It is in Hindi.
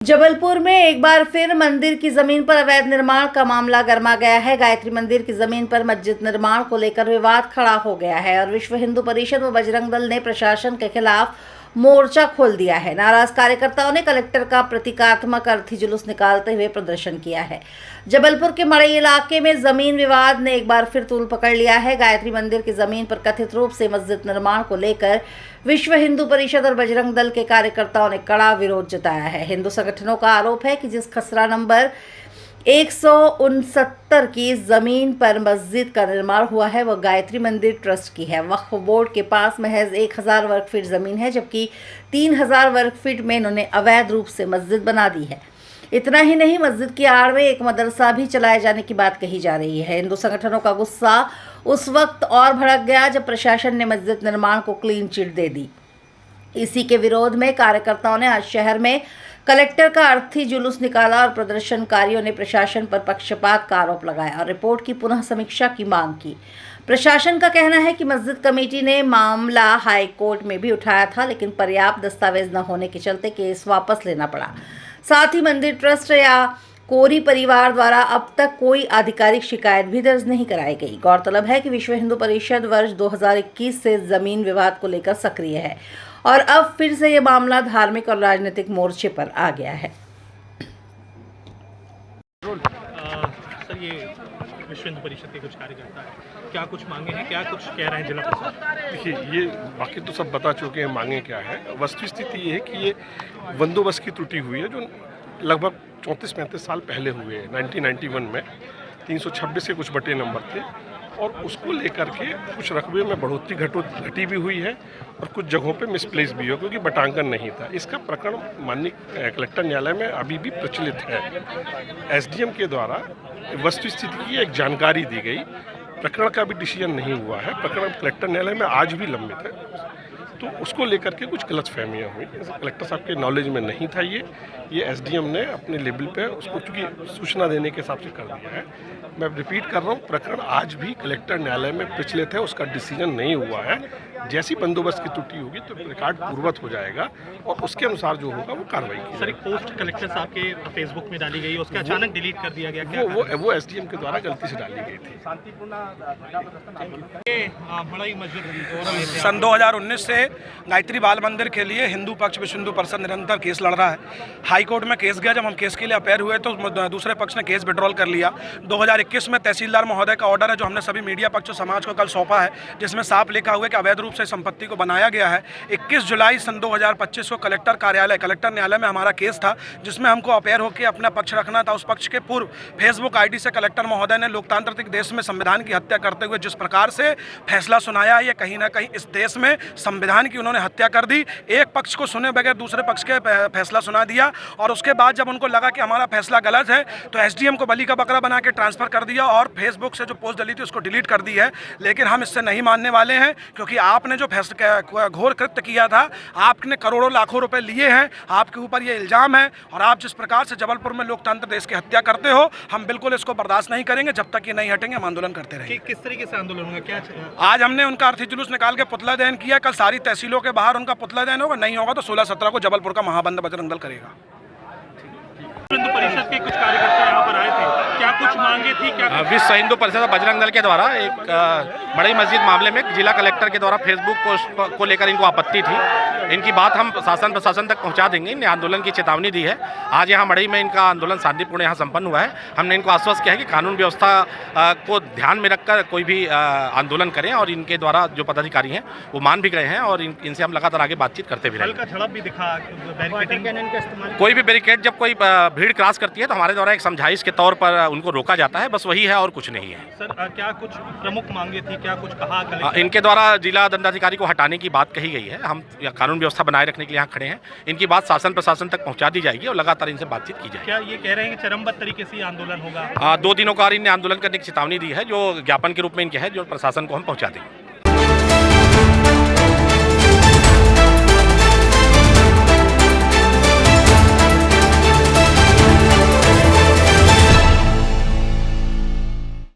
जबलपुर में एक बार फिर मंदिर की जमीन पर अवैध निर्माण का मामला गर्मा गया है। गायत्री मंदिर की जमीन पर मस्जिद निर्माण को लेकर विवाद खड़ा हो गया है और विश्व हिंदू परिषद व बजरंग दल ने प्रशासन के खिलाफ मोर्चा खोल दिया है। नाराज कार्यकर्ताओं ने कलेक्टर का प्रतीकात्मक अर्थी जुलूस निकालते हुए प्रदर्शन किया है। जबलपुर के मड़ई इलाके में जमीन विवाद ने एक बार फिर तूल पकड़ लिया है। गायत्री मंदिर की जमीन पर कथित रूप से मस्जिद निर्माण को लेकर विश्व हिंदू परिषद और बजरंग दल के कार्यकर्ताओं ने कड़ा विरोध जताया है। हिंदू संगठनों का आरोप है कि जिस खसरा नंबर 169 की जमीन पर मस्जिद का निर्माण हुआ है वह गायत्री मंदिर ट्रस्ट की है। वक्फ बोर्ड के पास महज 1000 वर्ग फीट जमीन है, जबकि 3000 वर्ग फीट में इन्होंने अवैध रूप से मस्जिद बना दी है। इतना ही नहीं, मस्जिद की आड़ में एक मदरसा भी चलाए जाने की बात कही जा रही है। हिंदू संगठनों का गुस्सा उस वक्त और भड़क गया जब प्रशासन ने मस्जिद निर्माण को क्लीन चिट दे दी। इसी के विरोध में कार्यकर्ताओं ने आज शहर में कलेक्टर का अर्थी जुलूस निकाला और प्रदर्शनकारियों ने प्रशासन पर पक्षपात का आरोप लगाया और रिपोर्ट की पुनः समीक्षा की मांग की। प्रशासन का कहना है कि मस्जिद कमेटी ने मामला हाई कोर्ट में भी उठाया था, लेकिन पर्याप्त दस्तावेज न होने के चलते केस वापस लेना पड़ा। साथ ही मंदिर ट्रस्ट या कोरी परिवार द्वारा अब तक कोई आधिकारिक शिकायत भी दर्ज नहीं कराई गई। गौरतलब है कि विश्व हिंदू परिषद वर्ष 2021 से जमीन विवाद को लेकर सक्रिय है और अब फिर से ये मामला धार्मिक और राजनीतिक मोर्चे पर आ गया है। सर, ये विश्व हिंदू परिषद के कुछ कार्यकर्ता है, क्या कुछ मांगे हैं, क्या कुछ कह रहे हैं जिला प्रशासन? देखिए, ये बाकी तो सब बता चुके हैं मांगे क्या है। वस्तुस्थिति ये है कि ये बंदोबस्त की त्रुटि हुई है जो लगभग 34-35 साल पहले हुए हैं। 1991 में 326 के कुछ बटे नंबर थे और उसको लेकर के कुछ रकबे में बढ़ोतरी घटी भी हुई है और कुछ जगहों पे मिसप्लेस भी हो क्योंकि बटांकन नहीं था। इसका प्रकरण माननीय कलेक्टर न्यायालय में अभी भी प्रचलित है। एसडीएम के द्वारा वस्तुस्थिति की एक जानकारी दी गई, प्रकरण का भी डिसीजन नहीं हुआ है। प्रकरण कलेक्टर न्यायालय में आज भी लंबित है, तो उसको लेकर के कुछ गलतफहमियां हुई। कलेक्टर साहब के नॉलेज में नहीं था ये एसडीएम ने अपने लेवल पे उसको चूँकि सूचना देने के हिसाब से कर दिया है। मैं रिपीट कर रहा हूँ, प्रकरण आज भी कलेक्टर न्यायालय में प्रचलित है, उसका डिसीजन नहीं हुआ है। जैसी बंदोबस्त की त्रुटि होगी तो रिकॉर्ड पूर्ववत हो जाएगा और उसके अनुसार जो होगा वो कार्रवाई की। सर, एक पोस्ट कलेक्टर साहब के फेसबुक में डाली गई, उसके अचानक डिलीट कर दिया गया, वो एसडीएम के द्वारा गलती से डाली गई थी। मड़ई मस्जिद सन 2019 से गायत्री बाल मंदिर के लिए हिंदू पक्ष विश्व हिंदू परिषद निरंतर केस लड़ रहा है। हाई कोर्ट में केस गया, जब हम केस के लिए अपेयर हुए तो दूसरे पक्ष ने केस विड्रॉल कर लिया। 2021 में तहसीलदार महोदय का ऑर्डर है जो हमने सभी मीडिया पक्ष समाज को कल सौंपा है, जिसमें साफ लिखा हुआ है कि अवैध रूप से संपत्ति को बनाया गया है। 21 जुलाई सन 2025 को कलेक्टर न्यायालय में हमारा केस था, जिसमें हमको अपेयर होकर अपना पक्ष रखना था। उस पक्ष के पूर्व फेसबुक आईडी से कलेक्टर महोदय ने लोकतांत्रिक देश में संविधान की हत्या करते हुए जिस प्रकार से फैसला सुनाया है, ये कहीं ना कहीं इस देश में संविधान की उन्होंने हत्या कर दी। एक पक्ष को सुने बगैर दूसरे पक्ष के फैसला सुना दिया और उसके बाद जब उनको लगा कि हमारा फैसला गलत है तो एसडीएम को बलि का बकरा बना के ट्रांसफर कर दिया और फेसबुक से जो पोस्ट डली थी उसको डिलीट कर दी है। लेकिन हम इससे नहीं मानने वाले हैं, क्योंकि आपने जो फैसला घोर कृत्य किया था, आपने करोड़ों लाखों रुपए लिए हैं, आपके ऊपर ये इल्जाम है और आप जिस प्रकार से जबलपुर में लोकतंत्र देश की हत्या करते हो, हम बिल्कुल इसको बर्दाश्त नहीं करेंगे। जब तक ये नहीं हटेंगे हम आंदोलन करते रहेंगे। किस तरीके से आंदोलन होगा, क्या आज हमने उनका अर्थी जुलूस निकाल के पुतला दहन किया, कल सारी तहसीलों के बाहर उनका पुतला दहन होगा। नहीं होगा तो 16-17 को जबलपुर का महाबंद बजरंग दल करेगा। हिंदू परिषद के कुछ कार्यकर्ता यहाँ पर आए थे, क्या कुछ मांगे थी? क्या विश्व हिंदू परिषद और बजरंग दल के द्वारा एक मड़ई मस्जिद मामले में जिला कलेक्टर के द्वारा फेसबुक पोस्ट को लेकर इनको आपत्ति थी। इनकी बात हम शासन प्रशासन तक पहुंचा देंगे। इन्हें आंदोलन की चेतावनी दी है। आज यहाँ मड़ई में इनका आंदोलन शांतिपूर्ण यहाँ संपन्न हुआ है। हमने इनको आश्वस्त किया है कि कानून व्यवस्था को ध्यान में रखकर कोई भी आंदोलन करें और इनके द्वारा जो पदाधिकारी हैं वो मान भी गए हैं और इनसे हम लगातार आगे बातचीत करते भी रहेंगे। झड़प भी दिखा, कोई भी बैरिकेड जब कोई भीड़ क्रॉस करती है तो हमारे द्वारा एक समझाइश के तौर पर उनको रोका जाता है, बस वही है और कुछ नहीं है। सर, क्या कुछ प्रमुख मांगे थी, क्या कुछ कहा? इनके द्वारा जिला दंडाधिकारी को हटाने की बात कही गई है। हम कानून व्यवस्था बनाए रखने के लिए यहाँ खड़े हैं। इनकी बात शासन प्रशासन तक पहुँचा दी जाएगी और लगातार इनसे बातचीत की जाएगी। क्या ये कह रहे हैं कि चरणबद्ध तरीके से आंदोलन होगा? 2 दिनों का इन्हें आंदोलन करने की चेतावनी दी है, जो ज्ञापन के रूप में इनके है, जो प्रशासन को हम पहुँचा देंगे।